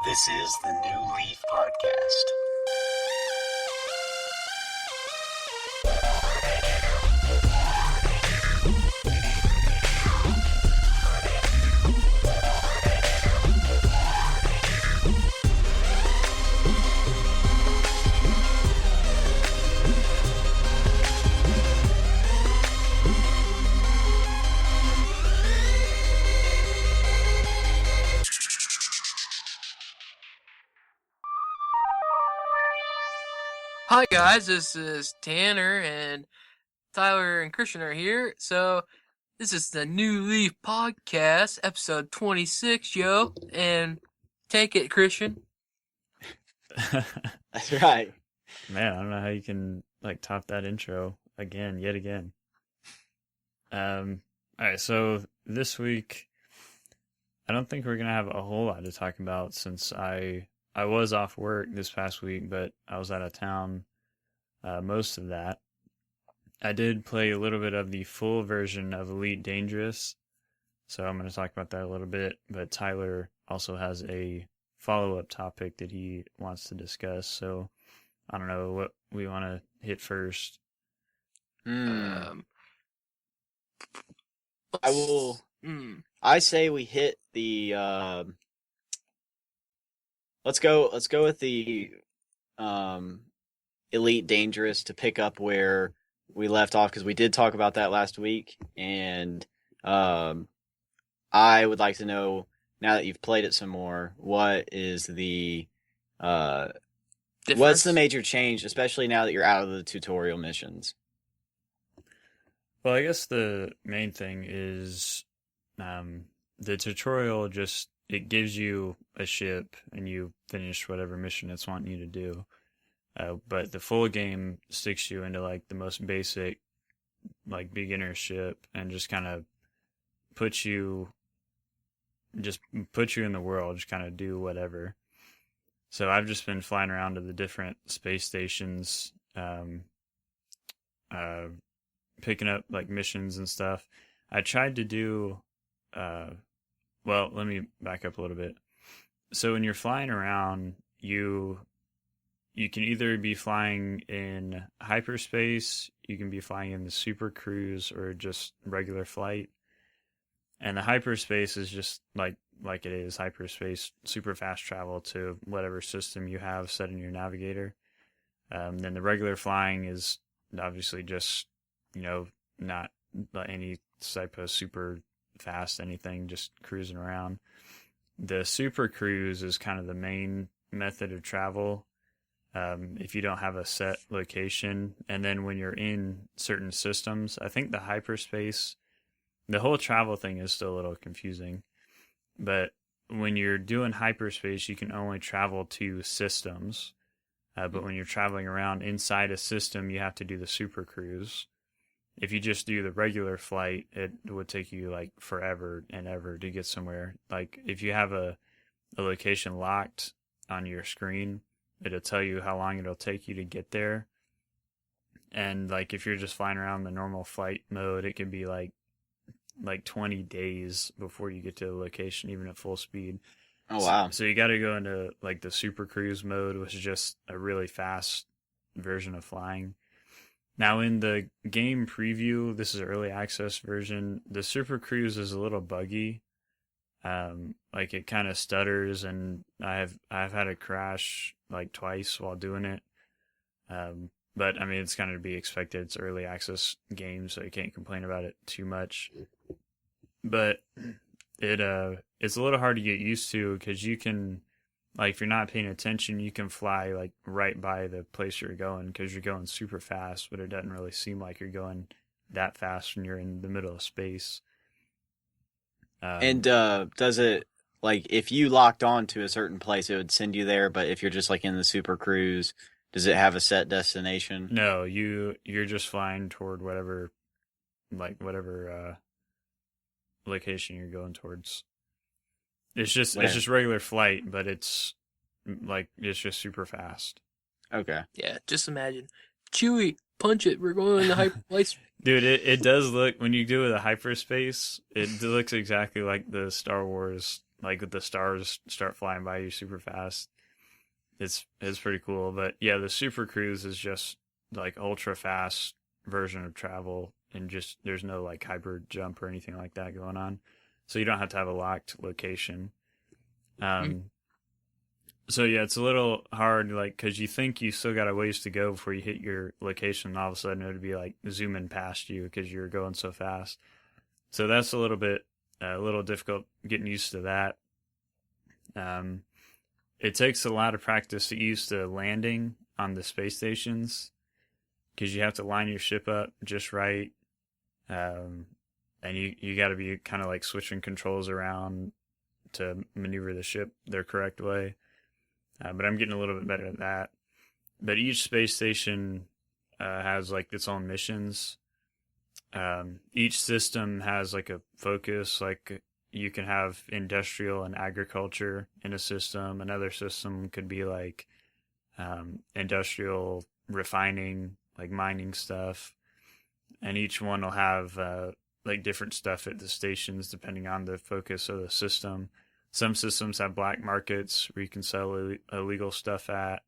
This is the New Leaf Podcast. Hi guys, this is Tanner and Tyler and Christian are here. So this is the New Leaf Podcast, episode 26, yo. And take it, Christian. That's right. Man, I don't know how you can top that intro yet again. All right, so this week I don't think we're gonna have a whole lot to talk about since I was off work this past week, but I was out of town most of that. I did play a little bit of the full version of Elite Dangerous, so I'm going to talk about that a little bit, but Tyler also has a follow-up topic that he wants to discuss, so I don't know what we want to hit first. I will. I say we hit the. Let's go with the Elite Dangerous to pick up where we left off, because we did talk about that last week, and I would like to know, now that you've played it some more, what is the what's the major change, especially now that you're out of the tutorial missions? Well, I guess the main thing is the tutorial it gives you a ship and you finish whatever mission it's wanting you to do. But the full game sticks you into the most basic, beginner ship, and just kind of puts you in the world, just kind of do whatever. So I've just been flying around to the different space stations, picking up missions and stuff. I tried to do, well, let me back up a little bit. So when you're flying around, you can either be flying in hyperspace, you can be flying in the super cruise, or just regular flight. And the hyperspace is just like it is hyperspace, super fast travel to whatever system you have set in your navigator. Then the regular flying is obviously just, not any type of super fast anything, just cruising around. The super cruise is kind of the main method of travel. If you don't have a set location, and then when you're in certain systems, I think the hyperspace, the whole travel thing is still a little confusing, but when you're doing hyperspace, you can only travel to systems, but when you're traveling around inside a system, you have to do the super cruise. If you just do the regular flight, it would take you forever and ever to get somewhere. If you have a location locked on your screen, it'll tell you how long it'll take you to get there. And if you're just flying around the normal flight mode, it could be like 20 days before you get to the location, even at full speed. Oh, wow. So you got to go into the super cruise mode, which is just a really fast version of flying. Now in the game preview, this is early access version, the super cruise is a little buggy. It kind of stutters, and I've had a crash twice while doing it. But I mean, it's kind of to be expected. It's early access game, so you can't complain about it too much. But it's a little hard to get used to, because you can, if you're not paying attention, you can fly right by the place you're going, because you're going super fast, but it doesn't really seem like you're going that fast when you're in the middle of space. And does it, if you locked on to a certain place, it would send you there, but if you're just in the super cruise, does it have a set destination? No, you're just flying toward whatever location you're going towards. It's just regular flight, but it's just super fast. Okay. Yeah, just imagine. Chewie, punch it. We're going to hyperspace. Dude, it does look, when you do the hyperspace, it looks exactly like the Star Wars like the stars start flying by you super fast. It's pretty cool. But yeah, the Super Cruise is just like ultra fast version of travel, and just there's no like hyper jump or anything like that going on, so you don't have to have a locked location. So yeah, it's a little hard, like, because you think you still got a ways to go before you hit your location, and all of a sudden it would be like zooming past you because you're going so fast. So that's a little difficult getting used to that. It takes a lot of practice to get used to landing on the space stations, because you have to line your ship up just right. And you got to be kind of like switching controls around to maneuver the ship their correct way. But I'm getting a little bit better at that. But each space station has like its own missions. Each system has like a focus. Like you can have industrial and agriculture in a system. Another system could be like industrial refining, like mining stuff. And each one will have like different stuff at the stations depending on the focus of the system. Some systems have black markets where you can sell illegal stuff at.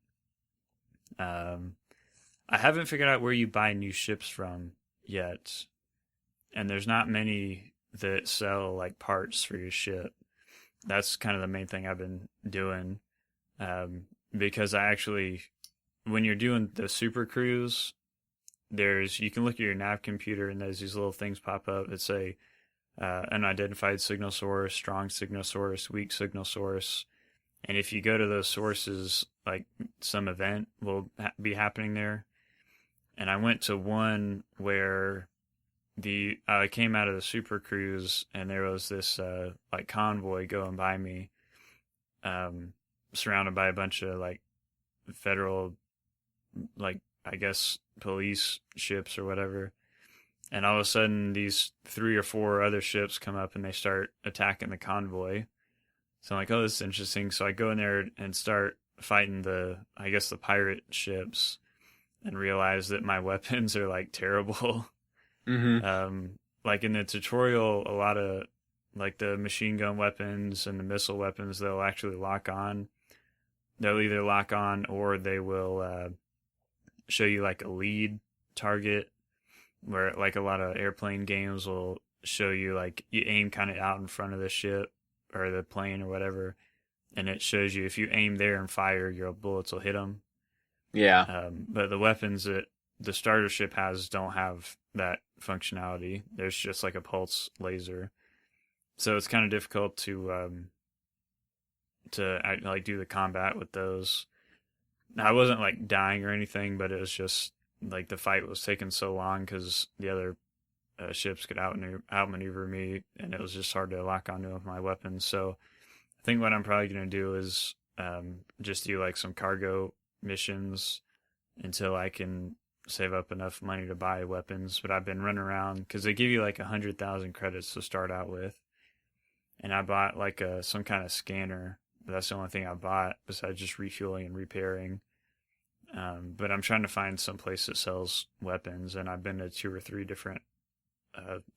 I haven't figured out where you buy new ships from yet. And there's not many that sell like parts for your ship. That's kind of the main thing I've been doing. Because I actually, when you're doing the Super Cruise, you can look at your nav computer and there's these little things pop up that say, unidentified signal source, strong signal source, weak signal source. And if you go to those sources, like some event will be happening there. And I went to one where I came out of the Super Cruise and there was this like convoy going by me, surrounded by a bunch of like federal, like I guess police ships or whatever. And all of a sudden, these 3 or 4 other ships come up and they start attacking the convoy. So I'm like, oh, this is interesting. So I go in there and start fighting the pirate ships, and realize that my weapons are like terrible. Mm-hmm. Like in the tutorial, a lot of like the machine gun weapons and the missile weapons, they'll actually lock on. They'll either lock on or they will show you like a lead target, where like a lot of airplane games will show you like you aim kind of out in front of the ship or the plane or whatever, and it shows you if you aim there and fire, your bullets will hit them. Yeah. But the weapons that the starter ship has don't have that functionality. There's just like a pulse laser, so it's kind of difficult to like do the combat with those. Now, I wasn't like dying or anything, but it was just like the fight was taking so long because the other ships could outmaneuver me, and it was just hard to lock onto with my weapons. So I think what I'm probably going to do is just do like some cargo missions until I can save up enough money to buy weapons. But I've been running around because they give you like 100,000 credits to start out with, and I bought like some kind of scanner. But that's the only thing I bought besides just refueling and repairing. But I'm trying to find some place that sells weapons, and I've been to 2 or 3 different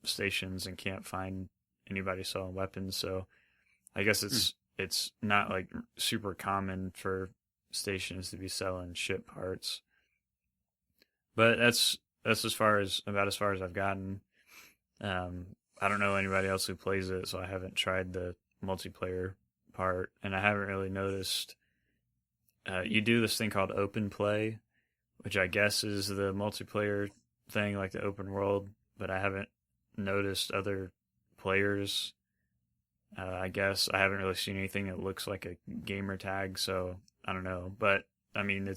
stations and can't find anybody selling weapons. So I guess it's not like super common for stations to be selling ship parts. But that's about as far as I've gotten. I don't know anybody else who plays it, so I haven't tried the multiplayer part, and I haven't really noticed. You do this thing called open play, which I guess is the multiplayer thing, like the open world, but I haven't noticed other players. I guess I haven't really seen anything that looks like a gamer tag, so I don't know. But I mean,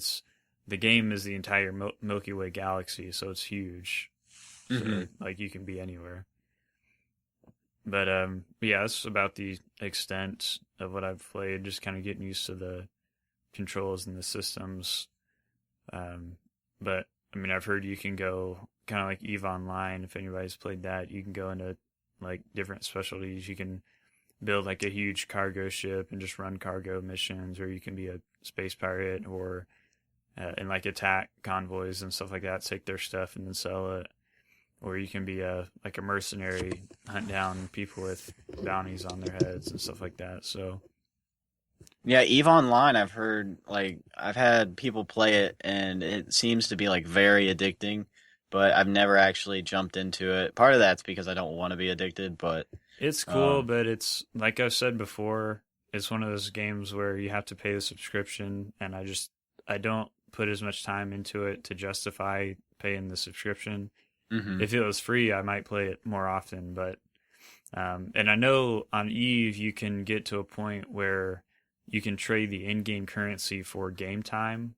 the game is the entire Milky Way galaxy, so it's huge. So like you can be anywhere. But yeah, that's about the extent of what I've played. Just kind of getting used to the controls and the systems. But I mean, I've heard you can go kind of like EVE Online. If anybody's played that, you can go into like different specialties. You can build like a huge cargo ship and just run cargo missions, or you can be a space pirate, or and like attack convoys and stuff like that, take their stuff and then sell it. or you can be a mercenary, hunt down people with bounties on their heads and stuff like that. So Yeah, EVE Online, I've heard, like, I've had people play it, and it seems to be, like, very addicting, but I've never actually jumped into it. Part of that's because I don't want to be addicted, but it's cool, but it's, like I've said before, it's one of those games where you have to pay the subscription, and I don't put as much time into it to justify paying the subscription. If it was free, I might play it more often, but and I know on EVE you can get to a point where you can trade the in-game currency for game time.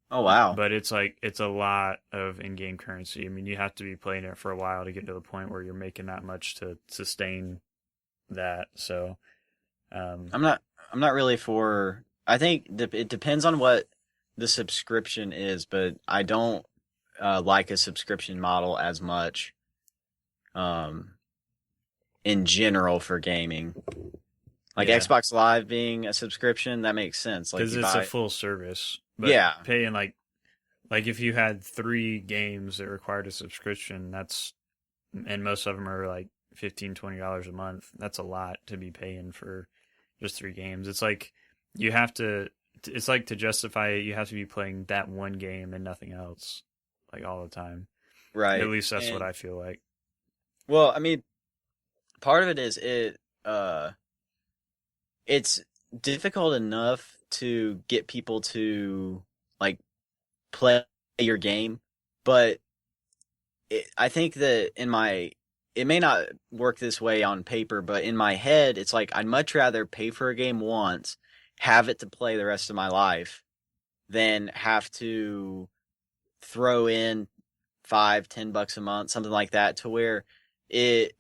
Oh, wow. But it's a lot of in-game currency. I mean, you have to be playing it for a while to get to the point where you're making that much to sustain that. So I'm not really for, I think it depends on what the subscription is, but I don't like a subscription model as much in general for gaming. Like Xbox Live being a subscription, that makes sense. Like, because it's a full service. But yeah, paying like if you had 3 games that required a subscription, and most of them are like $15-$20 a month. That's a lot to be paying for just 3 games. It's like you have to. It's like to justify it, you have to be playing that one game and nothing else, like all the time. Right. At least that's what I feel like. Well, I mean, part of it is it's difficult enough to get people to, like, play your game, but I think that it may not work this way on paper, but in my head, it's like I'd much rather pay for a game once, have it to play the rest of my life, than have to throw in $5-10 a month, something like that, to where it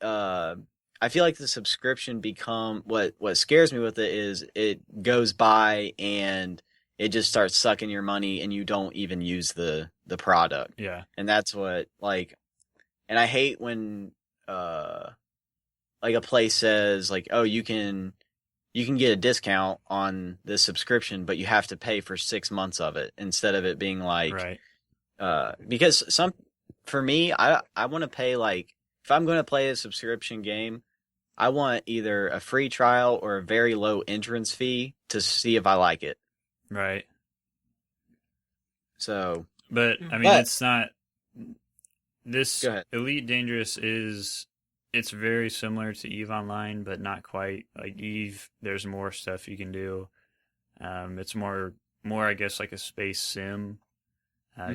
I feel like the subscription what scares me with it is it goes by and it just starts sucking your money and you don't even use the product. Yeah. And that's what, like, and I hate when like a place says, like, oh, you can get a discount on this subscription, but you have to pay for 6 months of it, instead of it being like, right. Because for me, I want to pay, like, if I'm going to play a subscription game, I want either a free trial or a very low entrance fee to see if I like it. Right. So, but I mean, it's not this Go ahead. Elite Dangerous it's very similar to EVE Online, but not quite. Like EVE, there's more stuff you can do. It's more, I guess, like a space sim.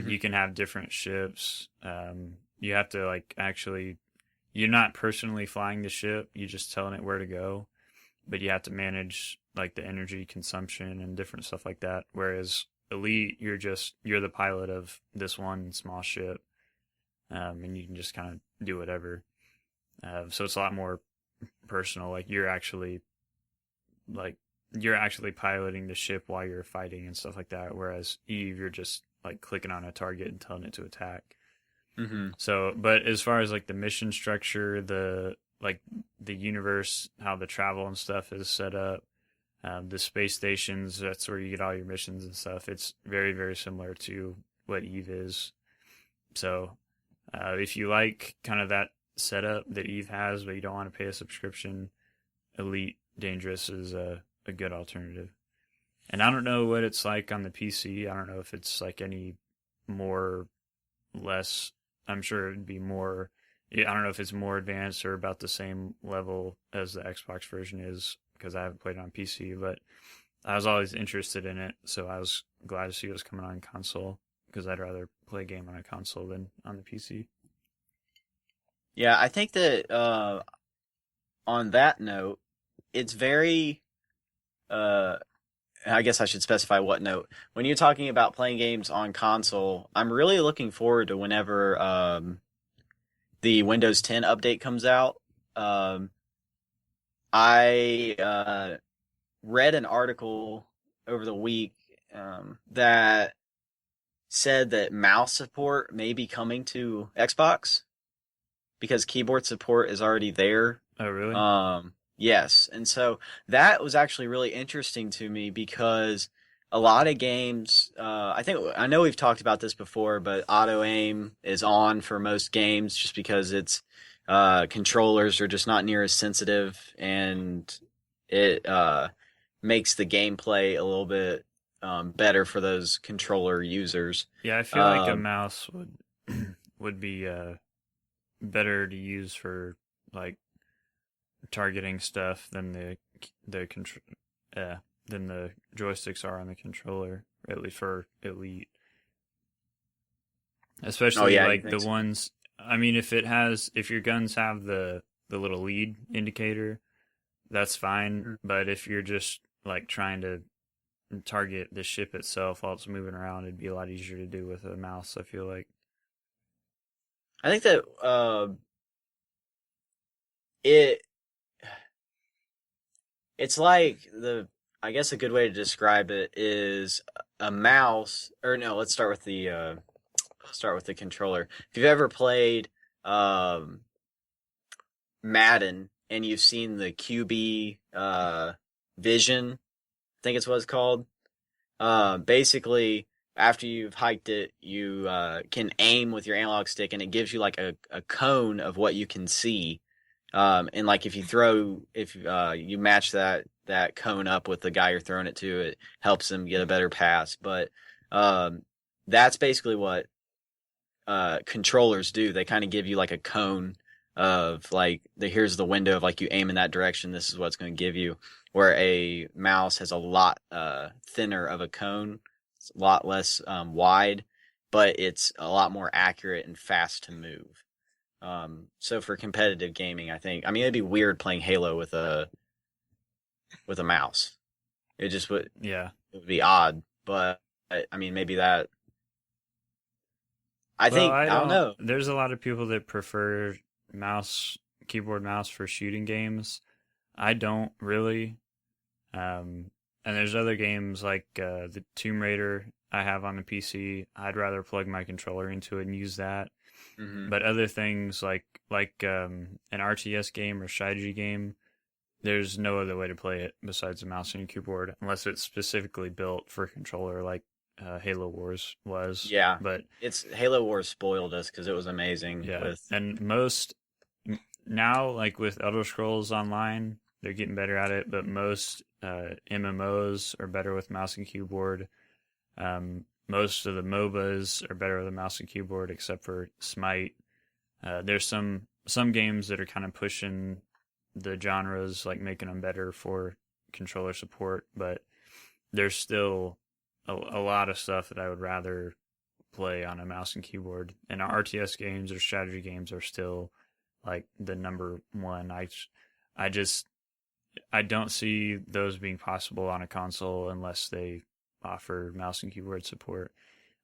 You can have different ships. You have to, like, actually, you're not personally flying the ship. You're just telling it where to go, but you have to manage, like, the energy consumption and different stuff like that. Whereas Elite, you're the pilot of this one small ship, and you can just kind of do whatever. So it's a lot more personal. Like you're actually piloting the ship while you're fighting and stuff like that. Whereas EVE, you're just, like, clicking on a target and telling it to attack. So, but as far as, like, the mission structure, the universe, how the travel and stuff is set up, the space stations, that's where you get all your missions and stuff. It's very, very similar to what EVE is. So, if you like kind of that setup that EVE has, but you don't want to pay a subscription, Elite Dangerous is a good alternative. And I don't know what it's like on the PC. I don't know if it's, like, any more, less. I'm sure it'd be more. I don't know if it's more advanced or about the same level as the Xbox version is, because I haven't played it on PC. But I was always interested in it, so I was glad to see it was coming on console, because I'd rather play a game on a console than on the PC. Yeah, I think that on that note, it's very I guess I should specify what note. When you're talking about playing games on console, I'm really looking forward to whenever the Windows 10 update comes out. I read an article over the week that said that mouse support may be coming to Xbox because keyboard support is already there. Oh, really? Yes, and so that was actually really interesting to me because a lot of games, I know we've talked about this before, but auto aim is on for most games just because it's controllers are just not near as sensitive, and it makes the gameplay a little bit better for those controller users. Yeah, I feel like a Um, mouse would be better to use for like targeting stuff than the control than the joysticks are on the controller, at least for Elite. oh Especially yeah, you like think the so? ones. I mean, if your guns have the little lead indicator, that's fine. Mhm. But if you're just like trying to target the ship itself while it's moving around, it'd be a lot easier to do with a mouse. I feel like. I think that it it's like I guess a good way to describe it is a mouse, or no, let's start with the controller. If you've ever played um, Madden and you've seen the QB Vision, I think it's what it's called. Basically, after you've hiked it, you can aim with your analog stick, and it gives you like a cone of what you can see. And like if you match that cone up with the guy you're throwing it to, it helps him get a better pass. But that's basically what controllers do. They kind of give you like a cone of like here's the window of like you aim in that direction. This is what it's going to give you. Where a mouse has a lot thinner of a cone, it's a lot less wide, but it's a lot more accurate and fast to move. So for competitive gaming, I mean it'd be weird playing Halo with a mouse. It just would Yeah. it would be odd, but I mean maybe that Well, I I don't don't. know. There's a lot of people that prefer keyboard mouse for shooting games. I don't really. And there's other games like the Tomb Raider I have on the PC. I'd rather plug my controller into it and use that. Hmm. But other things an RTS game or strategy game, there's no other way to play it besides a mouse and a keyboard, unless it's specifically built for a controller, like Halo Wars was. Yeah, But it's Halo Wars spoiled us because it was amazing yeah, with. and most now, like with Elder Scrolls Online, they're getting better at it. But most MMOs are better with mouse and keyboard. Most of the MOBAs are better with a mouse and keyboard, except for Smite. There's some games that are kind of pushing the genres, like making them better for controller support. But there's still a lot of stuff that I would rather play on a mouse and keyboard. And RTS games or strategy games are still like the number one. I just I don't see those being possible on a console unless they offer mouse and keyboard support.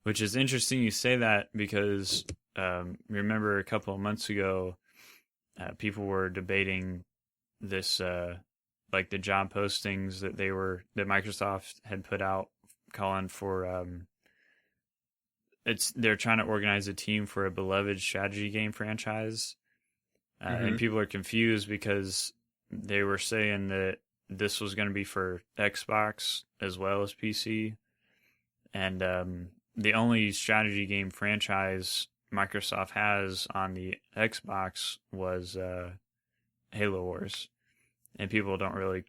Which is interesting you say that because remember a couple of months ago, people were debating this, like the job postings that Microsoft had put out, calling for they're trying to organize a team for a beloved strategy game franchise, Hmm. and people are confused because they were saying that this was going to be for Xbox as well as PC, and the only strategy game franchise Microsoft has on the Xbox was Halo Wars, and people don't really.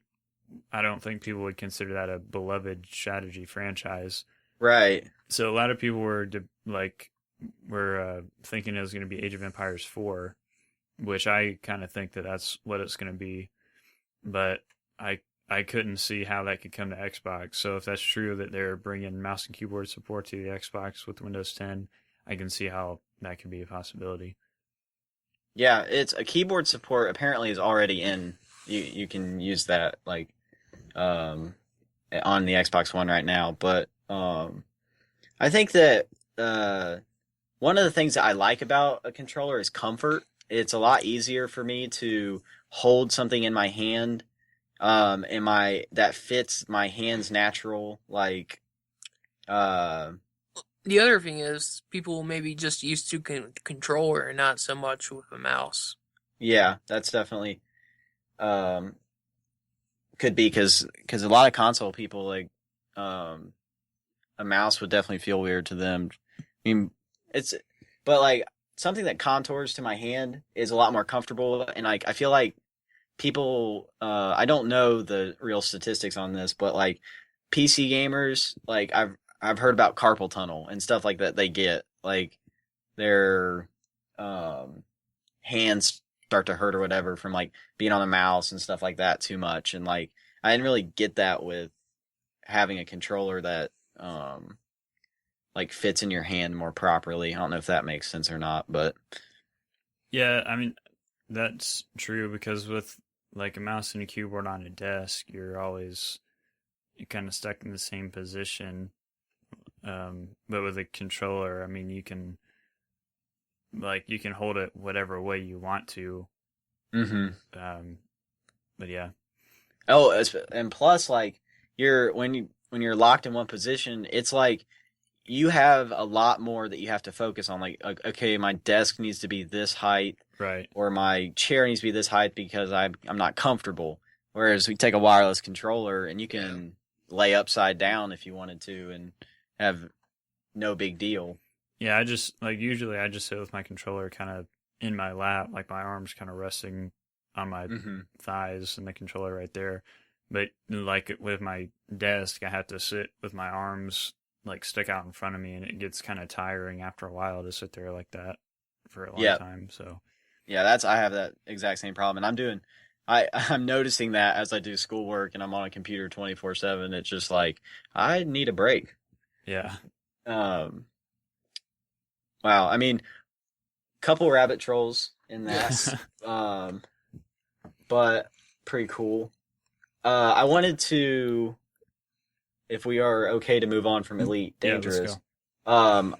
I don't think people would consider that a beloved strategy franchise. Right. So a lot of people were thinking it was going to be Age of Empires 4, which I kind of think that that's what it's going to be. But I couldn't see how that could come to Xbox. So if that's true that they're bringing mouse and keyboard support to the Xbox with Windows 10, I can see how that could be a possibility. Yeah, it's a keyboard support apparently is already in. You can use that like um on the Xbox One right now, but I think that one of the things that I like about a controller is comfort. It's a lot easier for me to hold something in my hand and my that fits my hand's natural like uh The other thing is people maybe just used to controller and not so much with a mouse. yeah, that's definitely um could be because a lot of console people like a mouse would definitely feel weird to them. I mean, but like something that contours to my hand is a lot more comfortable, and like I feel like people, I don't know the real statistics on this, but like PC gamers, like I've heard about carpal tunnel and stuff like that. They get like their hands start to hurt or whatever from like being on the mouse and stuff like that too much, and like I didn't really get that with having a controller that like fits in your hand more properly. I don't know if that makes sense or not, but Yeah, I mean, that's true because with like a mouse and a keyboard on a desk, you're kind of stuck in the same position. But with a controller, I mean, you can hold it whatever way you want to. But yeah, oh, and plus like when you're locked in one position, it's like you have a lot more that you have to focus on. Like, okay, my desk needs to be this height, right. or my chair needs to be this height because I'm not comfortable. Whereas we take a wireless controller and you can lay upside down if you wanted to and have no big deal. Yeah, usually I just sit with my controller kind of in my lap, like my arms kind of resting on my thighs and the controller right there. But like with my desk, I have to sit with my arms like stick out in front of me, and it gets kind of tiring after a while to sit there like that for a long time. So yeah, I have that exact same problem, and I'm noticing that as I do schoolwork and I'm on a computer 24/7. It's just like I need a break. Yeah. Wow. I mean, couple rabbit trolls in that, but pretty cool. I wanted to, if we are okay to move on from Elite Dangerous. Yeah, let's go.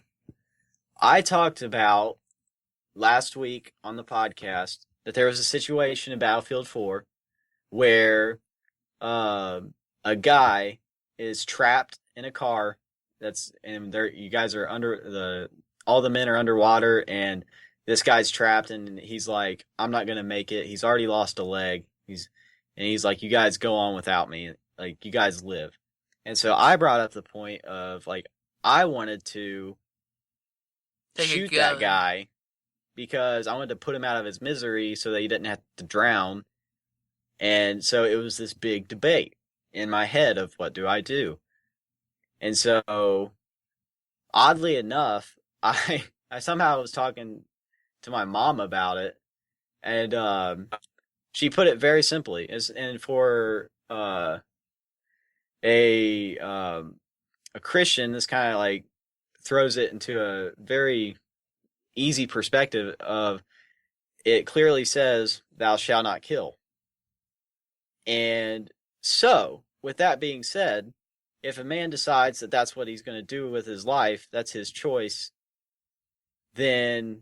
I talked about last week on the podcast that there was a situation in Battlefield 4 where a guy is trapped in a car and you guys are all the men are underwater, and this guy's trapped, and he's like, I'm not gonna make it. He's already lost a leg. He's like, you guys go on without me. Like, you guys live. And so I brought up the point of like, I wanted to shoot that guy because I wanted to put him out of his misery so that he didn't have to drown. And so it was this big debate in my head of what do I do? And so oddly enough, I somehow was talking to my mom about it, and she put it very simply. And for a Christian, this kind of like throws it into a very easy perspective of it clearly says, "Thou shalt not kill." And so, with that being said, if a man decides that that's what he's going to do with his life, that's his choice, then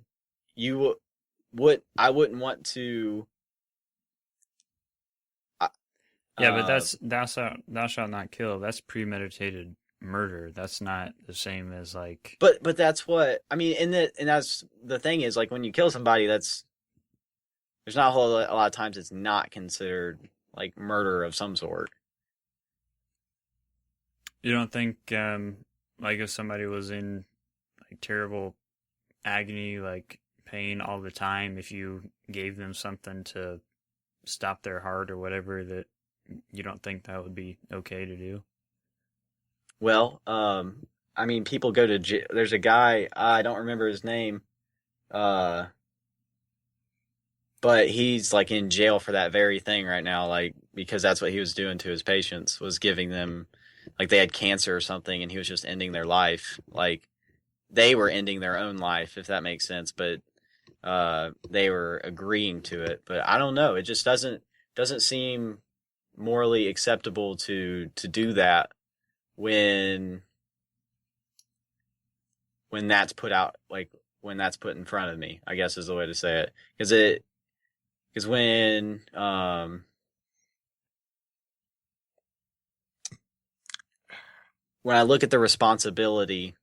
I wouldn't want to. Yeah, but that's thou shalt not kill. That's premeditated murder. That's not the same as like. But that's what I mean. And that's the thing is, like, when you kill somebody, there's not a lot of times it's not considered like murder of some sort. You don't think like if somebody was in like terrible agony, like pain all the time, if you gave them something to stop their heart or whatever, that you don't think that would be okay to do? Well, I mean, people go to jail. There's a guy, I don't remember his name, but he's like in jail for that very thing right now, like, because that's what he was doing to his patients, was giving them, like, they had cancer or something, and he was just ending their life. Like, they were ending their own life, if that makes sense, but they were agreeing to it. But I don't know, it just doesn't seem morally acceptable to do that when that's put out, like, when that's put in front of me, I guess is the way to say it. Because when I look at the responsibility,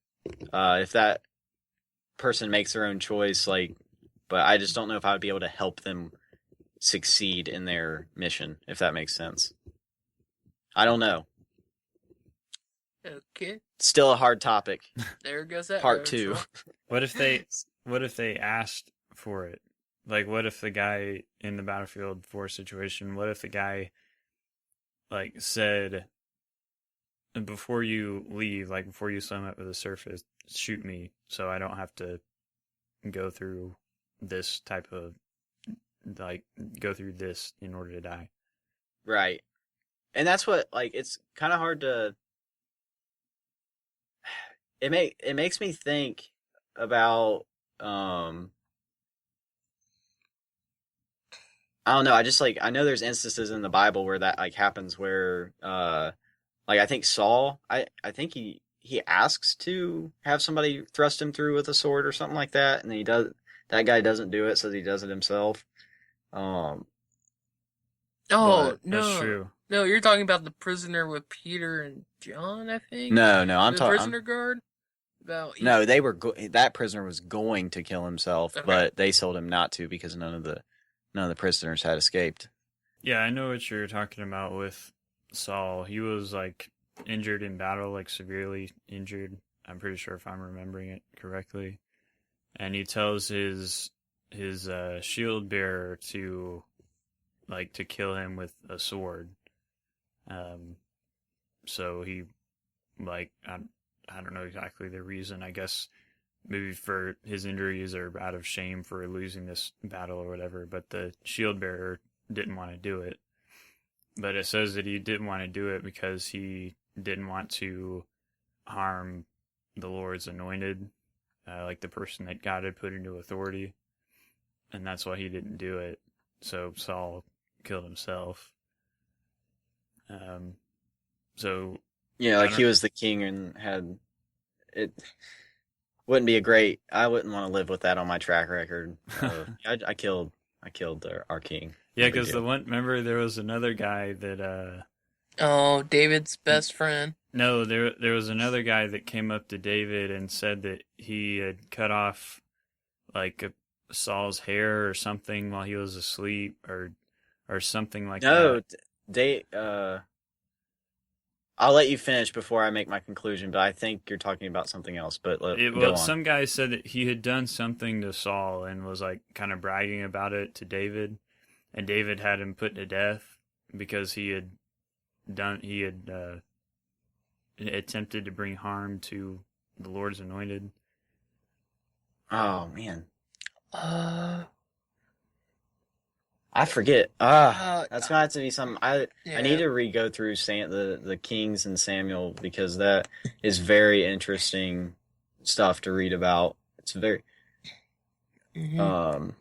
if that person makes their own choice, like, but I just don't know if I would be able to help them succeed in their mission, if that makes sense. I don't know. Okay, Still a hard topic. there goes that Part road 2. trip. What if they asked for it? Like, what if the guy in the Battlefield 4 situation, what if the guy, like, said, before you leave, like, before you swim up to the surface, shoot me so I don't have to go through this type of, like, go through this in order to die. Right. And that's what, like, it's kind of hard to... It makes me think about, I don't know. I just like I know there's instances in the Bible where that like happens where like I think Saul I think he asks to have somebody thrust him through with a sword or something like that, and he does that guy doesn't do it, says he does it himself. Oh But no, That's true. no, you're talking about the prisoner with Peter and John, I think. no, I'm the talking prisoner guard. About no, they were that prisoner was going to kill himself, Okay. but they told him not to because none of the prisoners had escaped. Yeah, I know what you're talking about with Saul. He was, like, injured in battle, like, severely injured. I'm pretty sure if I'm remembering it correctly. And he tells his shield bearer to, like, to kill him with a sword. So he, like, I don't know exactly the reason. I guess maybe for his injuries or out of shame for losing this battle or whatever. But the shield bearer didn't want to do it. But it says that he didn't want to do it because he didn't want to harm the Lord's anointed, like the person that God had put into authority. And that's why he didn't do it. So Saul killed himself. So Yeah, like I he don't- was the king and had it. Wouldn't be a great. I wouldn't want to live with that on my track record. I killed our king. yeah, No big because deal. remember there was another guy that oh, David's best friend. no, there was another guy that came up to David and said that he had cut off like Saul's hair or something while he was asleep or something like No, that. they. I'll let you finish before I make my conclusion, but I think you're talking about something else. But go on. Some guy said that he had done something to Saul and was like kind of bragging about it to David, and David had him put to death because he had attempted to bring harm to the Lord's anointed. Oh man, Uh, I forget. That's gonna have to be something. I yeah. need to re-go through the Kings and Samuel because that is very interesting stuff to read about. It's very Mhm.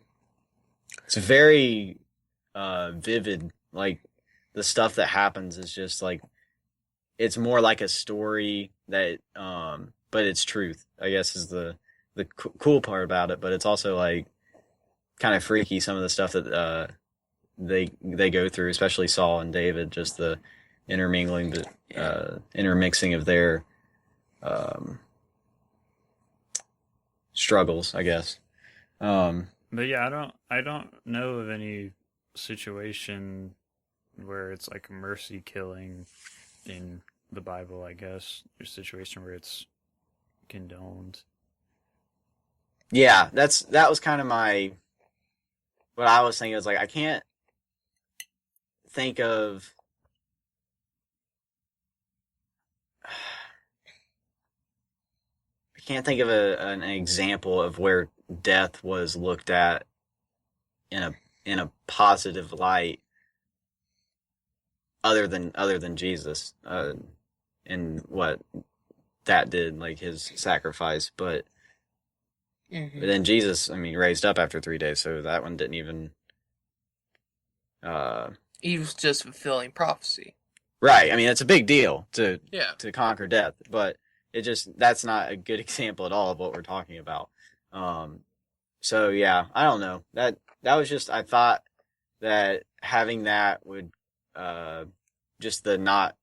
it's very vivid. Like the stuff that happens is just like it's more like a story that but it's truth. I guess is the cool part about it. But it's also like kind of freaky some of the stuff that they go through, especially Saul and David. Just the intermingling, intermixing of their struggles, I guess. But yeah, I don't know of any situation where it's like mercy killing in the Bible. I guess there's a situation where it's condoned. Yeah, that was kind of what I was thinking. Was like I can't think of an example of where death was looked at in a positive light other than Jesus and what that did, like his sacrifice. But then Jesus, I mean, raised up after 3 days, so that one didn't even He was just fulfilling prophecy. right. I mean, it's a big deal to Yeah. conquer death, but that's not a good example at all of what we're talking about. So yeah, I don't know. That was just I thought that having that would just the not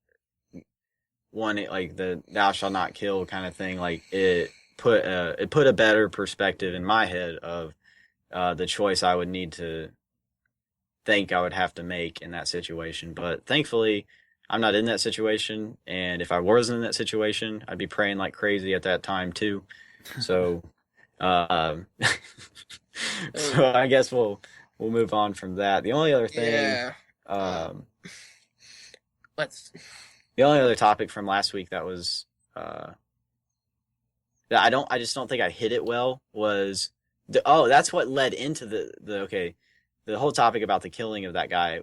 one like the thou shalt not kill kind of thing, like it put a better perspective in my head of the choice I would need to think I would have to make in that situation. But thankfully, I'm not in that situation, and if I wasn't in that situation, I'd be praying like crazy at that time too. So, um, so I guess we'll move on from that. The only other thing, Yeah. um, Let's. the only other topic from last week that was that I just don't think I hit it well was that's what led into the whole topic about the killing of that guy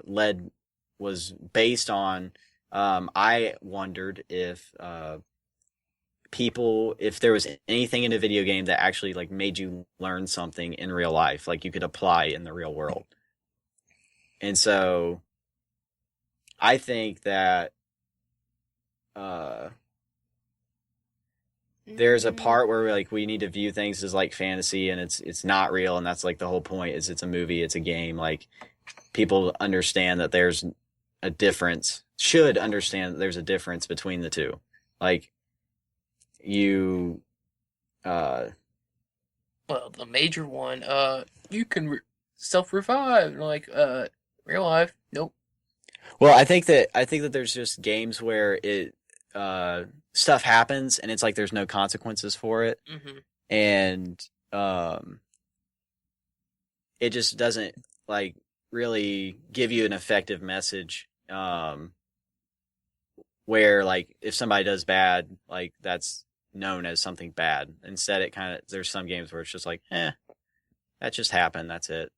was based on I wondered if if there was anything in a video game that actually like made you learn something in real life, like you could apply in the real world. And so I think that there's a part where like we need to view things as like fantasy, and it's not real, and that's like the whole point. Is it's a movie, it's a game. Like people understand that there's a difference. Should understand that there's a difference between the two. Like you, Well, the major one. You can self-revive. Like real life. Nope. well, I think that there's just games where it stuff happens and it's like there's no consequences for it, Mm-hmm. and it just doesn't like really give you an effective message. Where like if somebody does bad, like that's known as something bad. Instead, it kind of there's some games where it's just like, that just happened. That's it.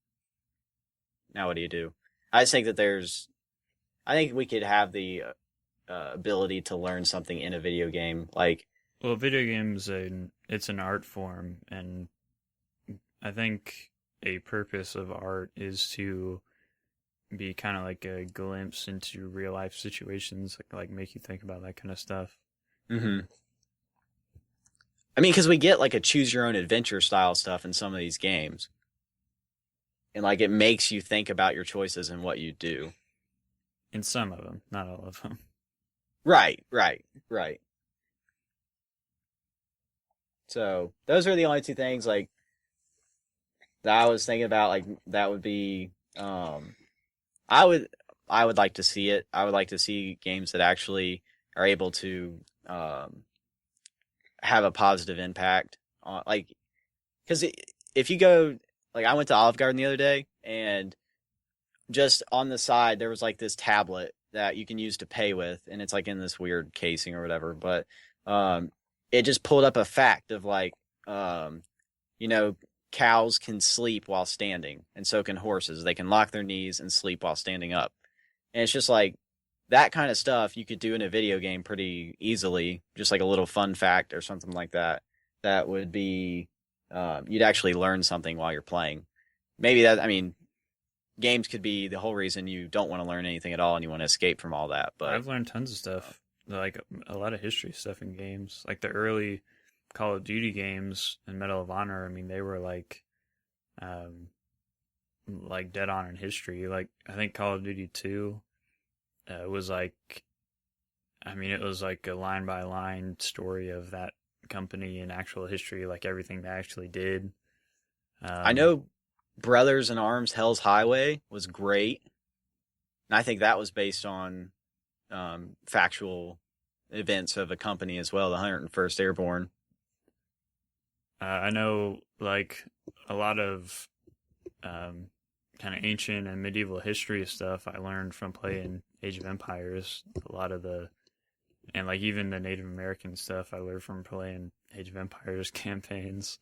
Now what do you do? I just think that I think we could have the ability to learn something in a video game. Like, Well, video games, it's an art form, and I think a purpose of art is to be kind of like a glimpse into real life situations, like make you think about that kind of stuff. mm-hmm. I mean, because we get like a choose your own adventure style stuff in some of these games, and like it makes you think about your choices and what you do. In some of them, not all of them. Right. So those are the only two things like that I was thinking about. Like that would be, I would like to see it. I would like to see games that actually are able to have a positive impact on, like, because if you go, like, I went to Olive Garden the other day, and just on the side there was like this tablet that you can use to pay with, and it's like in this weird casing or whatever, but it just pulled up a fact of like cows can sleep while standing, and so can horses. They can lock their knees and sleep while standing up, and it's just like that kind of stuff you could do in a video game pretty easily, just like a little fun fact or something like that. That would be you'd actually learn something while you're playing. Maybe that, I mean, games could be the whole reason you don't want to learn anything at all and you want to escape from all that. But I've learned tons of stuff, like a lot of history stuff in games, like the early Call of Duty games and Medal of Honor. I mean, they were like dead on in history. Like I think Call of Duty 2 was like, I mean, it was like a line by line story of that company in actual history, like everything they actually did. I know Brothers in Arms Hell's Highway was great, and I think that was based on factual events of a company as well, the 101st Airborne. I know like a lot of kind of ancient and medieval history stuff I learned from playing Age of Empires. A lot of and like even the Native American stuff I learned from playing Age of Empires campaigns.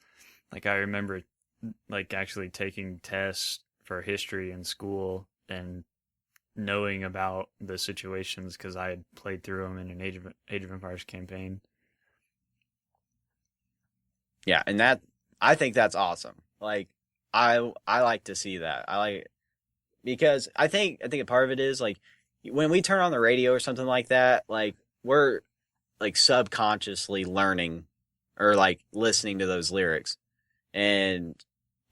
Like I remember like actually taking tests for history in school and knowing about the situations because I had played through them in an Age of Empires campaign. Yeah, and that, I think that's awesome. Like I like to see that. Because I think a part of it is like when we turn on the radio or something like that, like we're like subconsciously learning or like listening to those lyrics, and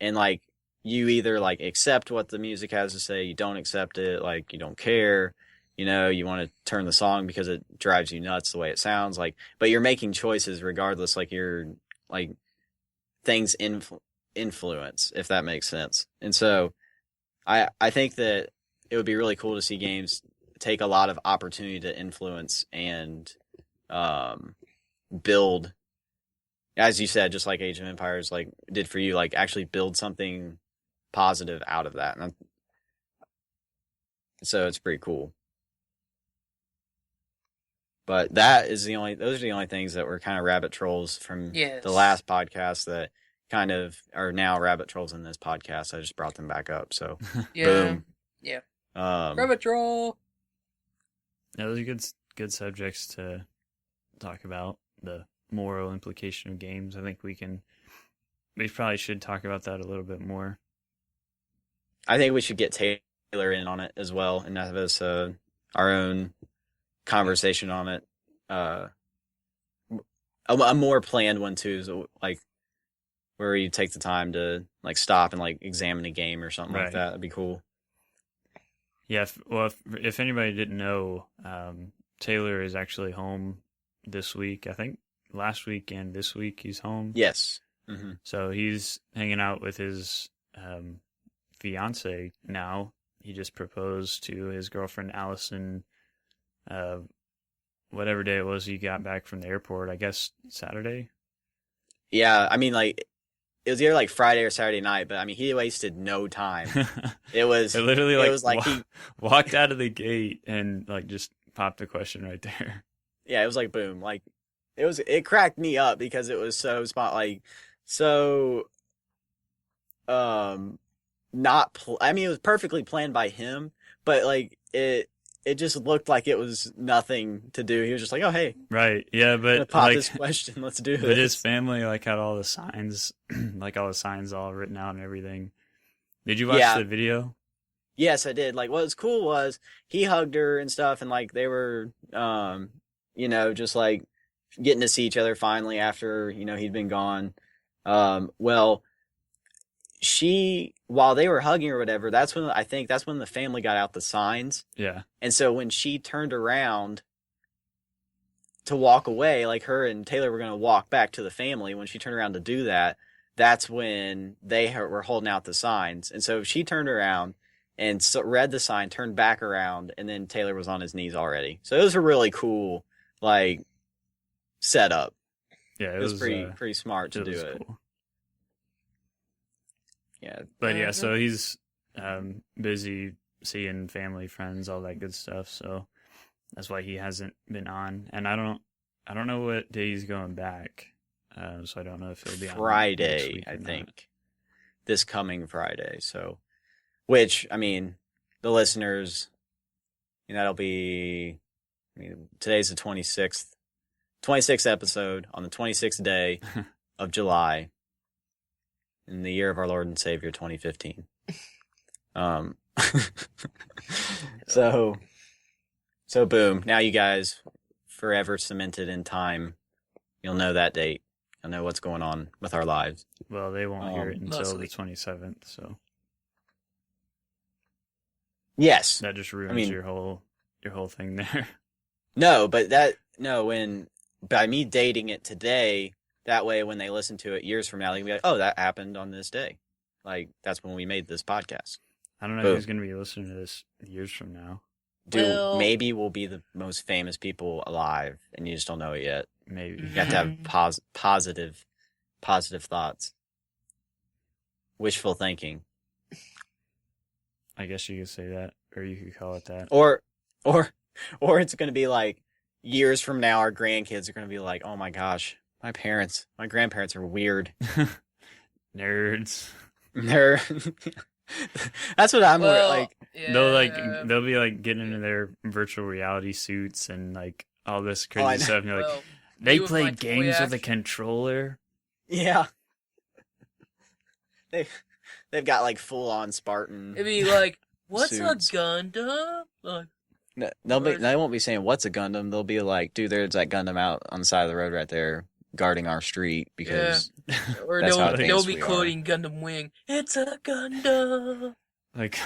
like you either like accept what the music has to say, you don't accept it, like you don't care, you want to turn the song because it drives you nuts the way it sounds, like, but you're making choices regardless, like you're like things influence, if that makes sense. And so I think that it would be really cool to see games take a lot of opportunity to influence and build, as you said, just like Age of Empires like did for you, like actually build something positive out of that. And so it's pretty cool. But those are the only things that were kind of rabbit trolls from the last podcast that kind of are now rabbit trolls in this podcast. I just brought them back up. So boom. Yeah. Rabbit troll. Yeah, those are good subjects to talk about. The moral implication of games. I think we probably should talk about that a little bit more. I think we should get Taylor in on it as well and have us our own conversation on it. A more planned one too, so like where you take the time to like stop and like examine a game or something like that. That'd be cool. Yeah. If anybody didn't know, Taylor is actually home this week. I think last week and this week he's home. Yes. Mm-hmm. So he's hanging out with his fiance now. He just proposed to his girlfriend Allison. Whatever day it was he got back from the airport, I guess Saturday. Yeah, I mean, like it was either like Friday or Saturday night, but I mean he wasted no time. It was he walked out of the gate and like just popped a question right there. Yeah, it was like boom, like it cracked me up because it was so I mean it was perfectly planned by him, but like it just looked like it was nothing to do. He was just like, "Oh, hey, right, yeah." But pop this question. Let's do this. But his family like had all the signs, like all the signs all written out and everything. Did you watch the video? Yes, I did. Like, what was cool was he hugged her and stuff, and like they were, just like getting to see each other finally after he'd been gone. Well, while they were hugging or whatever, that's when the family got out the signs. Yeah. And so when she turned around to walk away, like her and Taylor were going to walk back to the family, when she turned around to do that, that's when they were holding out the signs. And so she turned around and read the sign, turned back around, and then Taylor was on his knees already. So it was a really cool, like, setup. Yeah, it was pretty smart to do it. Cool. Yeah, but yeah, so he's busy seeing family, friends, all that good stuff. So that's why he hasn't been on. And I don't know what day he's going back. So I don't know if he'll be on Friday. I think this coming Friday. So, which I mean, the listeners, that'll be. I mean, today's the 26th episode on the 26th day of July. In the year of our Lord and Savior, 2015. So boom. Now you guys, forever cemented in time, you'll know that date. You'll know what's going on with our lives. Well, they won't hear it until the 27th, so. Yes. That just ruins your whole thing there. No, but by me dating it today, that way, when they listen to it years from now, they can be like, "Oh, that happened on this day." Like that's when we made this podcast. I don't know who's going to be listening to this years from now. Maybe we'll be the most famous people alive, and you just don't know it yet. Maybe you have to have positive thoughts, wishful thinking. I guess you could say that, or you could call it that. Or it's going to be like years from now, our grandkids are going to be like, "Oh my gosh." My grandparents are weird. Nerds. That's what I'm like. Yeah. They'll be like getting into their virtual reality suits and like all this crazy stuff. And you're like, they play games with a controller. Yeah. They've got like full on Spartan. It'd be like, what's suits. a Gundam? Like, they won't be saying what's a Gundam. They'll be like, dude, there's that Gundam out on the side of the road right there, guarding our street because or they'll be quoting Gundam Wing. It's a Gundam. Like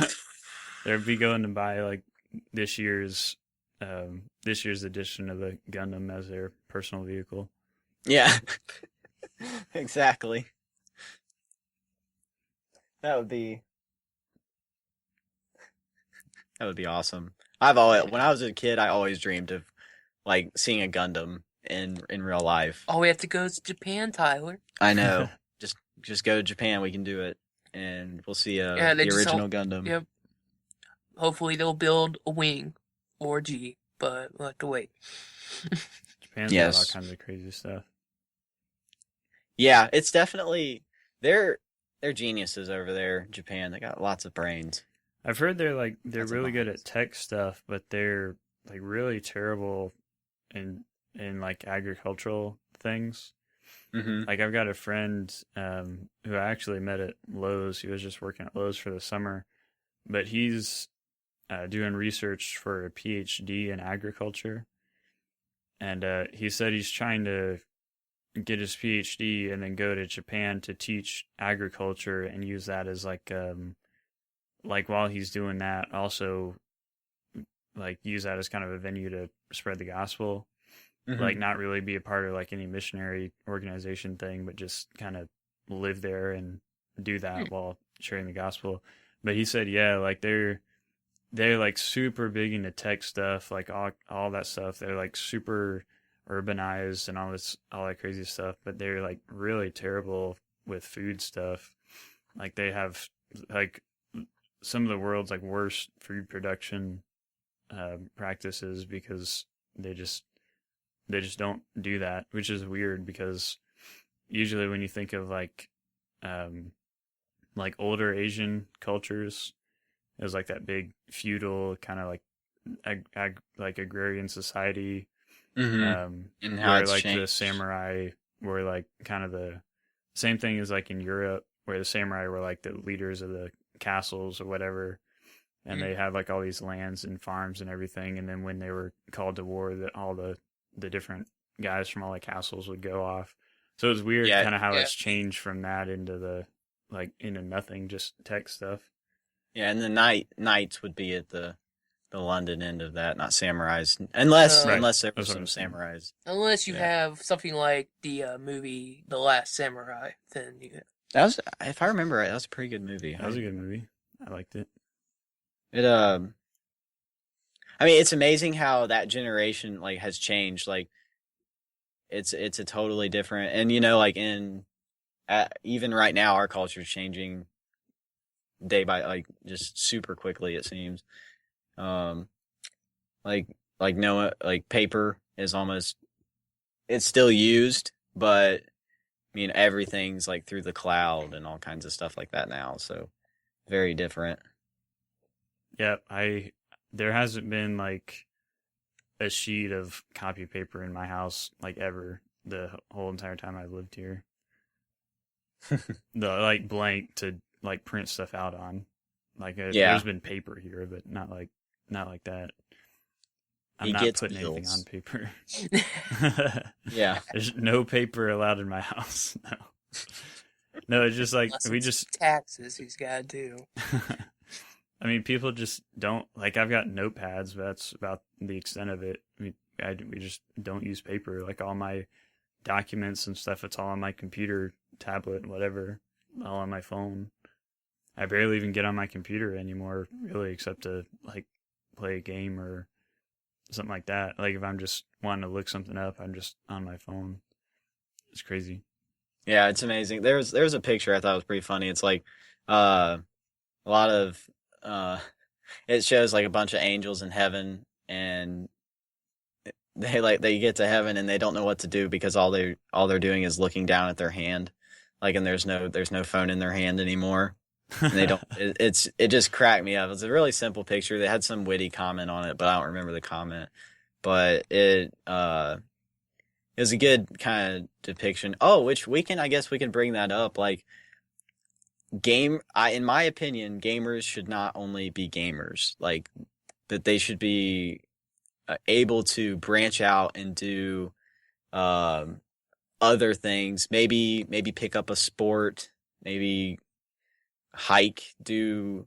they'll be going to buy like this year's edition of the Gundam as their personal vehicle. Yeah, exactly. That would be awesome. when I was a kid, I always dreamed of like seeing a Gundam in real life. All we have to go is Japan, Tyler. I know. Just go to Japan. We can do it, and we'll see the original Gundam. Yep. Hopefully they'll build a wing or G, but we'll have to wait. Japan's got all kinds of crazy stuff. Yeah, it's definitely they're geniuses over there. Japan, they got lots of brains. I've heard they're really good at tech stuff, but they're like really terrible in like agricultural things. Mm-hmm. Like I've got a friend who I actually met at Lowe's. He was just working at Lowe's for the summer, but he's doing research for a PhD in agriculture, and he said he's trying to get his PhD and then go to Japan to teach agriculture and use that as like while he's doing that, also like use that as kind of a venue to spread the gospel. Mm-hmm. Like not really be a part of like any missionary organization thing, but just kind of live there and do that while sharing the gospel. But he said, yeah, like they're like super big into tech stuff, like all that stuff. They're like super urbanized and all that crazy stuff, but they're like really terrible with food stuff. Like they have like some of the world's like worst food production practices because they just don't do that, which is weird because usually when you think of like older Asian cultures, it was like that big feudal kind of like agrarian society. Mm-hmm. And how where it's like changed. the samurai were like kind of the same thing as like in Europe, where the samurai were like the leaders of the castles or whatever, and they had like all these lands and farms and everything. And then when they were called to war, that all the different guys from all the castles would go off. So it's weird kind of how it's changed from that into into nothing, just tech stuff. Yeah, and the knights would be at the London end of that, not samurais, unless there were some samurais. Unless you have something like the movie The Last Samurai, then you. That was, if I remember right, that was a pretty good movie. That was a good movie. I liked it. I mean, it's amazing how that generation like has changed. Like, it's a totally different, and like even right now, our culture is changing day by like just super quickly. It seems, paper is almost, it's still used, but I mean everything's like through the cloud and all kinds of stuff like that now. So very different. Yeah, there hasn't been like a sheet of copy paper in my house like ever the whole entire time I've lived here. The like blank to like print stuff out on. Like there's been paper here, but not like that. I'm not putting anything on paper. Yeah. There's no paper allowed in my house. No, it's just like we just taxes he's got to do. I mean, people just don't like. I've got notepads, but that's about the extent of it. I mean, we just don't use paper. Like all my documents and stuff, it's all on my computer, tablet, whatever, all on my phone. I barely even get on my computer anymore, really, except to like play a game or something like that. Like if I'm just wanting to look something up, I'm just on my phone. It's crazy. Yeah, it's amazing. There's a picture I thought was pretty funny. It's like a lot of it shows like a bunch of angels in heaven, and they get to heaven and they don't know what to do because all they're doing is looking down at their hand, like, and there's no phone in their hand anymore. And they don't. It just cracked me up. It's a really simple picture. They had some witty comment on it, but I don't remember the comment. But it was a good kind of depiction. Oh, which I guess we can bring that up. Like in my opinion, gamers should not only be gamers. Like that they should be able to branch out and do other things. Maybe pick up a sport. Maybe hike, do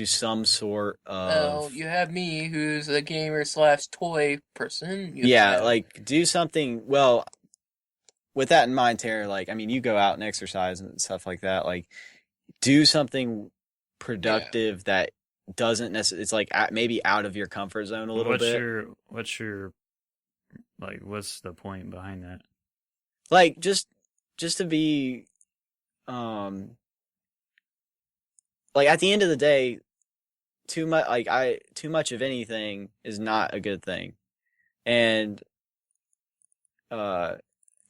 some sort of. Well, you have me, who's a gamer / toy person. Like do something. Well, with that in mind, Tara, like I mean, you go out and exercise and stuff like that. Like, do something productive that doesn't necessarily, it's like maybe out of your comfort zone a little bit. What's the point behind that? Like just to be um like at the end of the day, too much of anything is not a good thing. And uh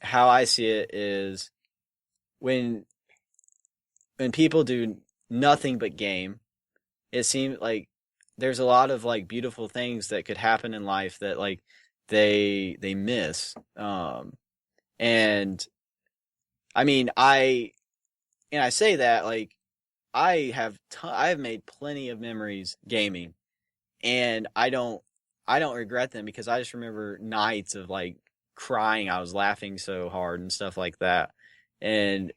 how I see it is when people do nothing but game, it seems like there's a lot of like beautiful things that could happen in life that like they miss. And I mean, I say that like I have made plenty of memories gaming, and I don't regret them because I just remember nights of like crying. I was laughing so hard and stuff like that. And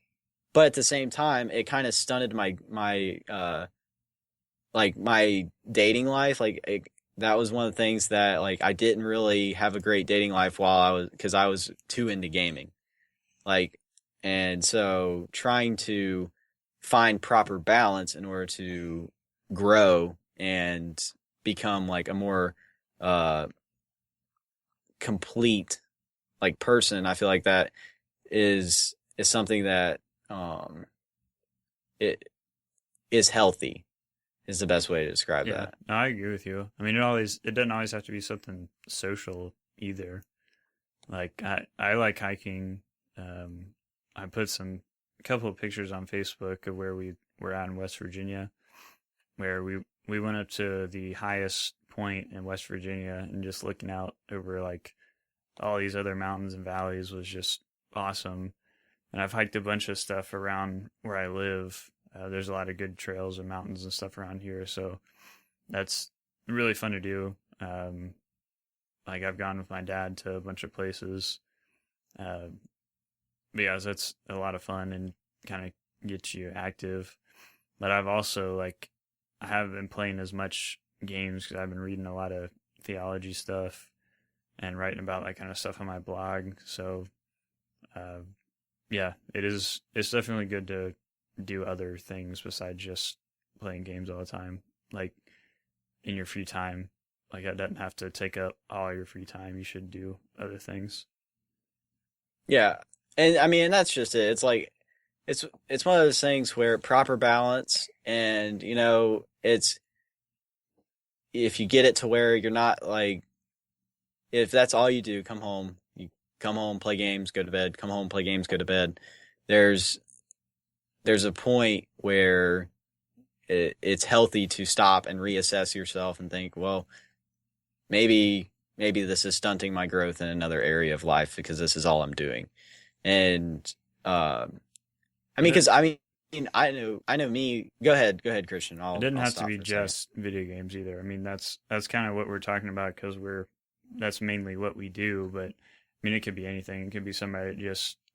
but at the same time, it kind of stunted my dating life. That was one of the things that like I didn't really have a great dating life because I was too into gaming. Like, and so trying to find proper balance in order to grow and become like a more uh complete like person, I feel like that is something that it is healthy is the best way to describe Yeah, that. no, I agree with you. I mean, it doesn't always have to be something social either. Like I like hiking. I put a couple of pictures on Facebook of where we were at in West Virginia, where we went up to the highest point in West Virginia, and just looking out over like all these other mountains and valleys was just awesome. And I've hiked a bunch of stuff around where I live. There's a lot of good trails and mountains and stuff around here, so that's really fun to do. Like I've gone with my dad to a bunch of places. But yeah, that's a lot of fun and kind of gets you active. But I've also I haven't been playing as much games because I've been reading a lot of theology stuff and writing about that kind of stuff on my blog. So, yeah, it's definitely good to do other things besides just playing games all the time. Like in your free time, like that doesn't have to take up all your free time. You should do other things. Yeah. And I mean, that's just it. It's like it's one of those things where proper balance and it's if you get it to where you're not like if that's all you do, you come home, play games, go to bed, come home, play games, go to bed. There's a point where it's healthy to stop and reassess yourself and think, well, maybe this is stunting my growth in another area of life because this is all I'm doing. And I mean, because I know me. Go ahead, Christian. It didn't have to be just video games either. I mean, that's kind of what we're talking about because that's mainly what we do. But I mean, it could be anything. It could be somebody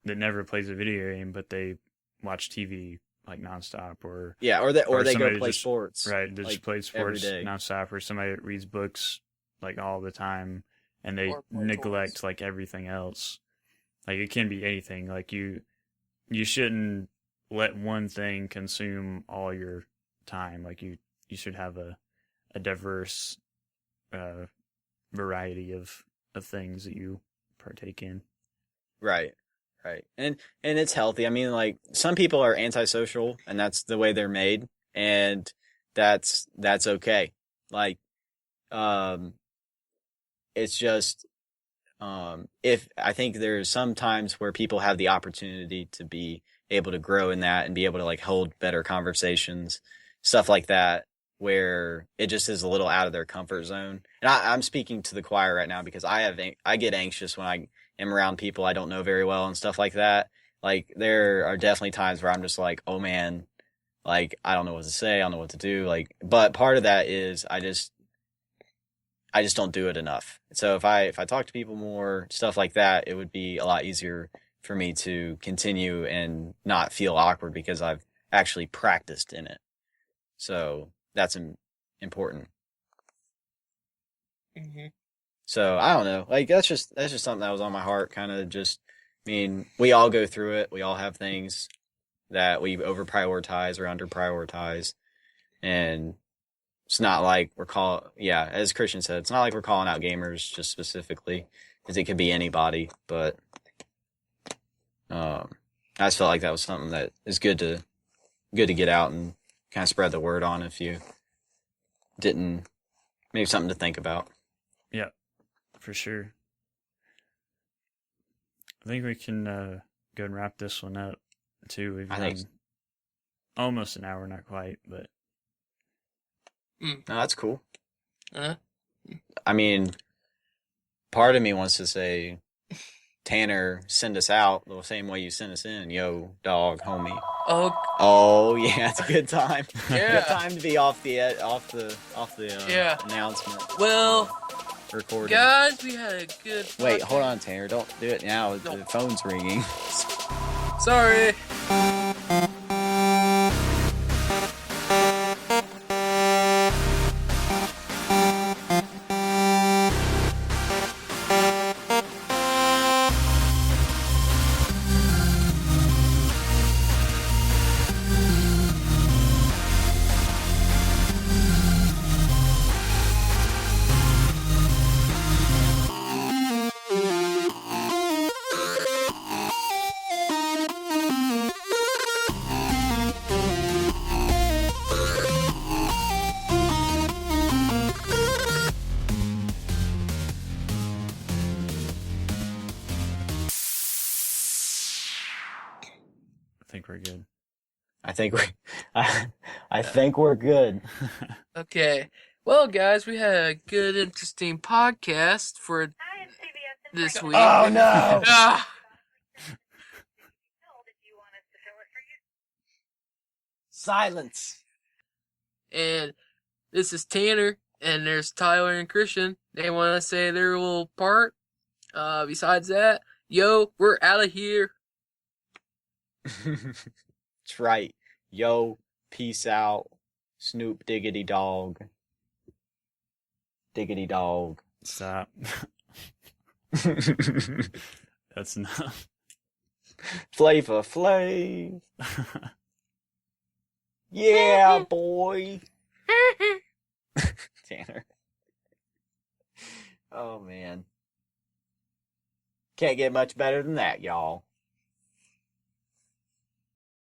that never plays a video game, but they watch TV like nonstop, or they go play sports. Right, they just play sports nonstop, or somebody that reads books like all the time, and they neglect like everything else. Like it can be anything. Like you shouldn't let one thing consume all your time. Like you should have a diverse variety of things that you partake in. Right. And it's healthy. I mean, like some people are antisocial and that's the way they're made, and that's okay. Like it's just if I think there's some times where people have the opportunity to be able to grow in that and be able to like hold better conversations, stuff like that, where it just is a little out of their comfort zone. And I'm speaking to the choir right now because I get anxious when I am around people I don't know very well and stuff like that. Like there are definitely times where I'm just like, oh man, like I don't know what to say, I don't know what to do. Like, but part of that is I just don't do it enough. So if I talk to people more, stuff like that, it would be a lot easier for me to continue and not feel awkward because I've actually practiced in it. So that's important. Mm-hmm. So I don't know. Like that's just something that was on my heart. Kind of just, I mean, we all go through it. We all have things that we over prioritize or under prioritize, and It's not like as Christian said, it's not like we're calling out gamers just specifically, because it could be anybody. But I just felt like that was something that is good to get out and kind of spread the word on if you didn't. Maybe something to think about. Yeah, for sure. I think we can go and wrap this one up too. We've done almost an hour, not quite, but no, that's cool. Uh-huh. I mean, part of me wants to say, Tanner, send us out the same way you sent us in. Yo, dog, homie. Oh yeah, it's a good time. Yeah. Good time to be off the announcement. Well, recording. guys, we had a good. Wait, podcast. hold on, Tanner. Don't do it now. No. The phone's ringing. Sorry. I think we're good. I think we're good. Okay. Well, guys, we had a good, interesting podcast for this week. Oh no! Ah! Silence. And this is Tanner, and there's Tyler and Christian. They want to say their little part. Besides that, yo, we're out of here. That's right. Yo, peace out. Snoop diggity dog. Diggity dog. Stop. That's enough. Flavor Flav. Yeah, boy. Tanner. Oh, man. Can't get much better than that, y'all.